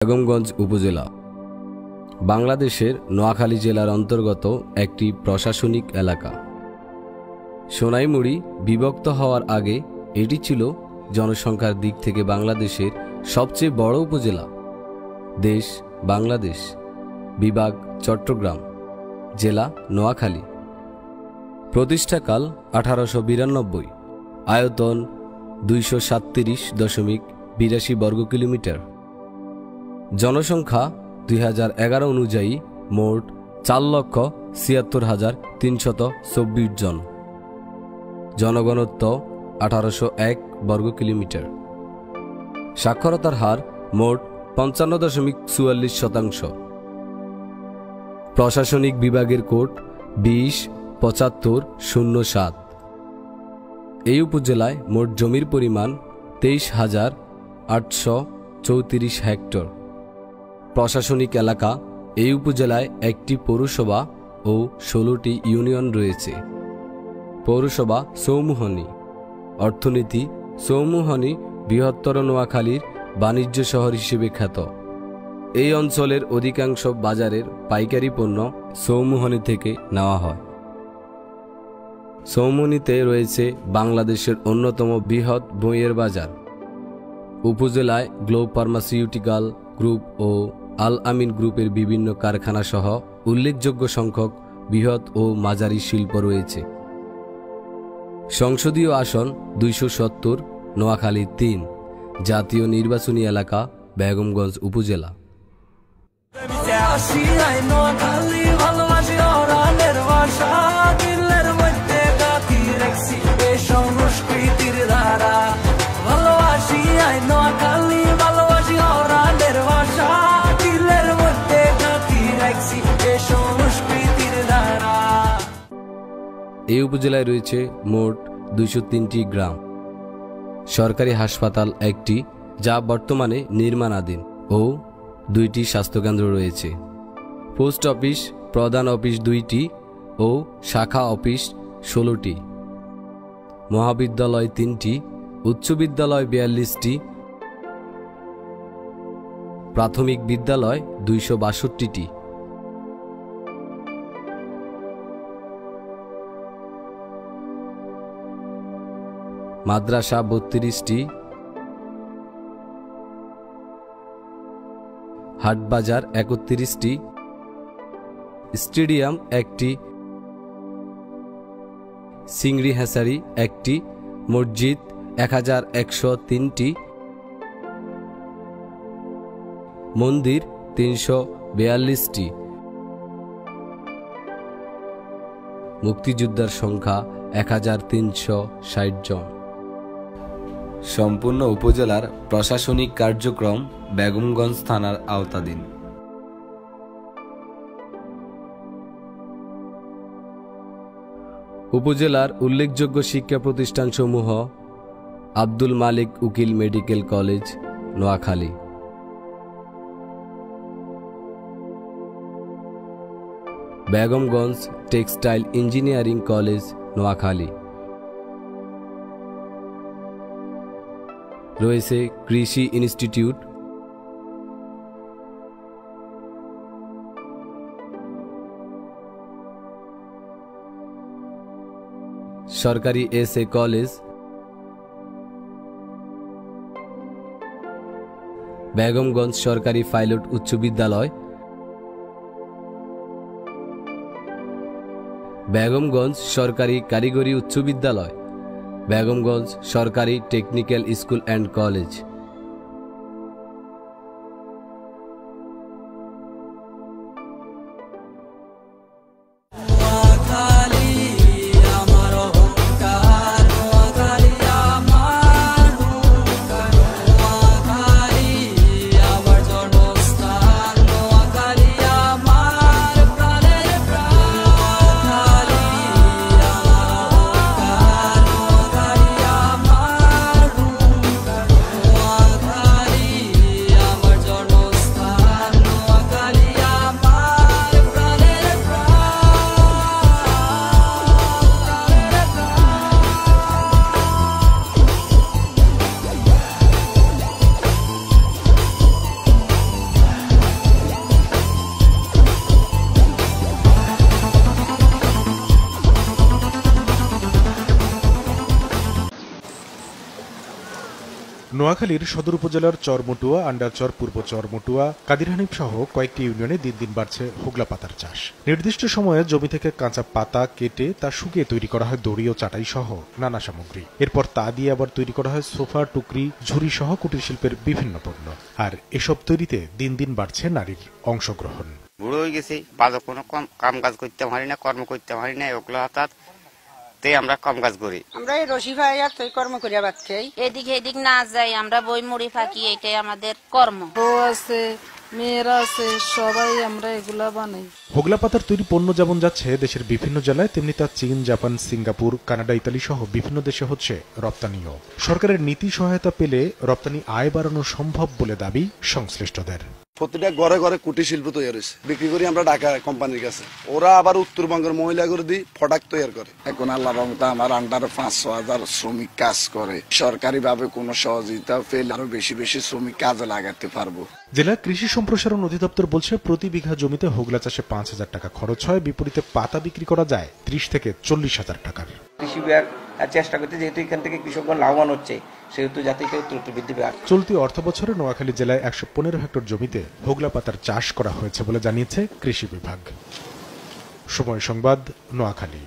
বেগমগঞ্জ উপজেলা বাংলাদেশের নোয়াখালী জেলার অন্তর্গত একটি প্রশাসনিক এলাকা। সোনাইমুড়ি বিভক্ত হওয়ার আগে এটি ছিল জনসংখ্যার দিক থেকে বাংলাদেশের সবচেয়ে বড় উপজেলা। দেশ বাংলাদেশ, বিভাগ চট্টগ্রাম, জেলা নোয়াখালী। প্রতিষ্ঠাকাল 1892, আয়তন 237.82 বর্গ কিলোমিটার। জনসংখ্যা 2011 অনুযায়ী মোট 4,76,324 জন। জনঘনত্ব 1801 বর্গ কিলোমিটার। সাক্ষরতার হার মোট 55.44%। প্রশাসনিক বিভাগের কোড 207507। এই উপজেলায় মোট জমির পরিমাণ 23,834 হেক্টর। প্রশাসনিক এলাকা এই উপজেলায় একটি পৌরসভা ও 16টি ইউনিয়ন রয়েছে। পৌরসভা চৌমুহনী। অর্থনীতি চৌমুহনী বৃহত্তর নোয়াখালীর বাণিজ্য শহর হিসেবে খ্যাত। এই অঞ্চলের অধিকাংশ বাজারের পাইকারি পণ্য চৌমুহনী থেকে নেওয়া হয়। চৌমুহনীতে রয়েছে বাংলাদেশের অন্যতম বৃহৎ বইয়ের বাজার। উপজেলায় গ্লোব ফার্মাসিউটিক্যাল গ্রুপ ও আল আমিন গ্রুপের বিভিন্ন কারখানা সহ উল্লেখযোগ্য সংখ্যক বৃহৎ ও মাঝারি শিল্প রয়েছে। সংসদীয় আসন 270, নোয়াখালী 3। জাতীয় নির্বাচনী এলাকা বেগমগঞ্জ উপজেলা। এই উপজেলায় রয়েছে মোট 203টি গ্রাম। সরকারি হাসপাতাল একটি, যা বর্তমানে নির্মাণাধীন, ও 2টি স্বাস্থ্যকেন্দ্র রয়েছে। পোস্ট অফিস প্রধান অফিস 2টি ও শাখা অফিস 16টি। মহাবিদ্যালয় 3টি, উচ্চ বিদ্যালয় 42টি, প্রাথমিক বিদ্যালয় 262টি। মাদ্রাসা 32টি, হাটবাজার 31টি, স্টেডিয়াম 1টি, চিংড়ি হ্যাচারি 1টি, মসজিদ 1103টি, মন্দির 342টি। মুক্তিযোদ্ধার সংখ্যা 1360 জন। সম্পূর্ণ উপজেলার প্রশাসনিক কার্যক্রম বেগমগঞ্জ থানার আওতাধীন। উপজেলার উল্লেখযোগ্য শিক্ষা প্রতিষ্ঠানসমূহ: আব্দুল মালিক উকিল medical college, Noakhali; Begumganj textile engineering college, Noakhali; রয়েছে কৃষি ইনস্টিটিউট; সরকারি এসএ কলেজ; বেগমগঞ্জ সরকারি পাইলট উচ্চ বিদ্যালয়; বেগমগঞ্জ সরকারি কারিগরি উচ্চ বিদ্যালয়; বেগমগঞ্জ সরকারি টেকনিক্যাল স্কুল অ্যান্ড কলেজ। নোয়াখালীর সদর উপজেলার চরমটুয়া, আন্ডারচর, পূর্ব চরমটুয়া, কাদিরহানিফ সহ কয়েকটি ইউনিয়নে দিন দিন বাড়ছে হোগলা পাতার চাষ। নির্দিষ্ট সময়ে জমি থেকে কাঁচা পাতা কেটে তা শুকিয়ে তৈরি করা হয় দড়ি ও চাটাই সহ নানা সামগ্রী। এরপর তা দিয়ে আবার তৈরি করা হয় সোফা, টুকরি, ঝুড়ি সহ কুটির শিল্পের বিভিন্ন পণ্য। আর এসব তৈরিতে দিন দিন বাড়ছে নারীর অংশগ্রহণ। বুড়ো হয়ে গেছি, বাজে কোনো কাম কাজ করতে পারি না, কর্ম করতে পারি না, ওগুলো হঠাৎ আমরা কম কাজ করি। আমরা এই রশি ভাইয়া তুই কর্ম করিয়া বাদ খাই, এদিকে এদিক না যাই, আমরা বই মুড়ি ফাঁকি, এটাই আমাদের কর্ম। বউ আছে, মেয়েরা আছে, সবাই আমরা এগুলা বানাই। হোগলা পাতার তৈরি পণ্য যেমন যাচ্ছে দেশের বিভিন্ন জেলায়, তেমনি তা চীন, জাপান, সিঙ্গাপুর, কানাডা, ইতালি সহ বিভিন্ন দেশে হচ্ছে রপ্তানিও। সরকারের নীতি সহায়তা পেলে রপ্তানি আয় বাড়ানো সম্ভব বলে দাবি সংশ্লিষ্টদের। প্রতিটা ঘরে ঘরে কুটির শিল্প তৈরি হয়েছে, বিক্রি করি আমরা ঢাকা কোম্পানির কাছে। ওরা আবার উত্তরবঙ্গের মহিলা করে দিয়ে প্রোডাক্ট তৈরি করে। এখন আল্লাহ রহমতে আমার আন্ডারে 500,000 শ্রমিক কাজ করে। সরকারি ভাবে কোনো সহযোগিতা পেলে আরো বেশি বেশি শ্রমিক কাজে লাগাতে পারবো। জেলা কৃষি সম্প্রসারণ অধিদপ্তর বলছে, প্রতি বিঘা জমিতে হোগলা চাষে 5,000 টাকা খরচ হয়, বিপরীতে পাতা বিক্রি করা যায় 30 থেকে 40,000 টাকার। কৃষি বিভাগ চেষ্টা করতে, যেহেতু এখান থেকে কৃষকগণ লাভবান হচ্ছে, সেহেতু যাতে কেউ ত্রুটি বৃদ্ধি পায়। চলতি অর্থ বছরে নোয়াখালী জেলায় 115 হেক্টর জমিতে হোগলা পাতার চাষ করা হয়েছে বলে জানিয়েছে কৃষি বিভাগ। সময় সংবাদ, নোয়াখালী।